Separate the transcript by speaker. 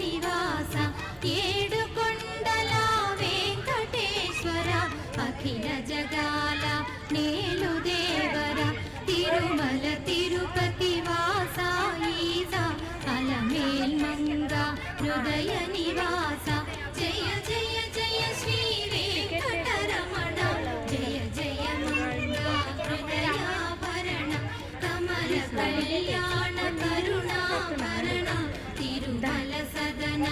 Speaker 1: నివాస ఏడుకొండల వెంకటేశ్వర అఖిల జగాల నేలు దేవర తిరుమల తిరుపతి వాస ఈసా అలమేల్ మంగ హృదయ నివాస జయ జయ జయ శ్రీ వెంకటరమణ జయ జయ మంగ హృదయాభరణ కమల కళ్యాణ కరుణాభరణ తిరుమల సదన